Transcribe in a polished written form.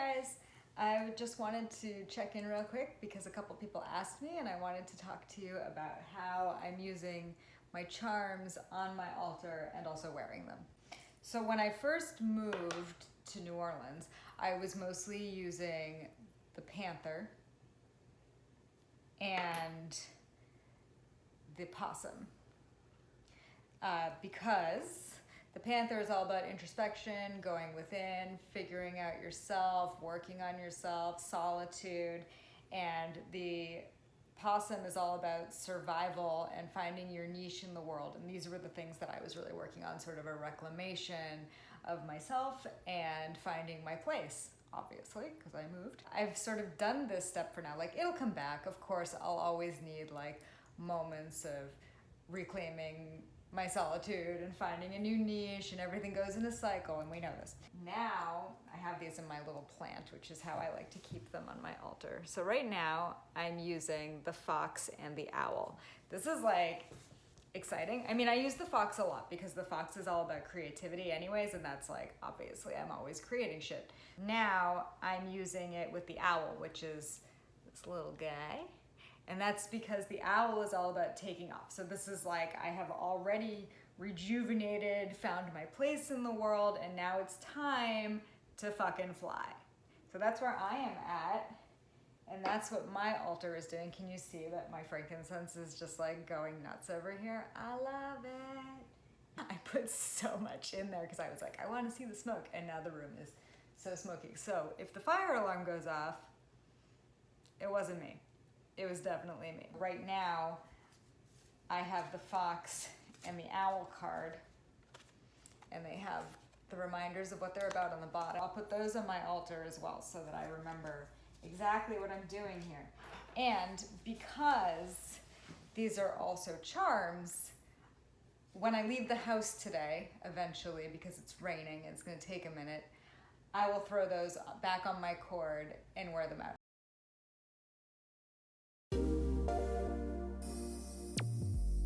guys, I just wanted to check in real quick because a couple people asked me and I wanted to talk to you about how I'm using my charms on my altar and also wearing them. So when I first moved to New Orleans, I was mostly using the Panther and the Possum because the Panther is all about introspection, going within, figuring out yourself, working on yourself, solitude, and the Possum is all about survival and finding your niche in the world. And these were the things that I was really working on, sort of a reclamation of myself and finding my place, obviously, because I moved. I've sort of done this step for now. Like, it'll come back. Of course, I'll always need like moments of reclaiming my solitude and finding a new niche, and everything goes in a cycle, and we know this. Now I have these in my little plant, which is how I like to keep them on my altar. So right now I'm using the fox and the owl. This is like exciting. I mean, I use the fox a lot because the fox is all about creativity anyways, and that's like, obviously I'm always creating shit. Now I'm using it with the owl, which is this little guy. And that's because the owl is all about taking off. So this is like, I have already rejuvenated, found my place in the world, and now it's time to fucking fly. So that's where I am at, and that's what my altar is doing. Can you see that my frankincense is just like going nuts over here? I love it. I put so much in there because I was like, I want to see the smoke, and now the room is so smoky. So if the fire alarm goes off, it wasn't me. It was definitely me. Right now, I have the fox and the owl card, and they have the reminders of what they're about on the bottom. I'll put those on my altar as well so that I remember exactly what I'm doing here. And because these are also charms, when I leave the house today, eventually, because it's raining and it's gonna take a minute, I will throw those back on my cord and wear them out.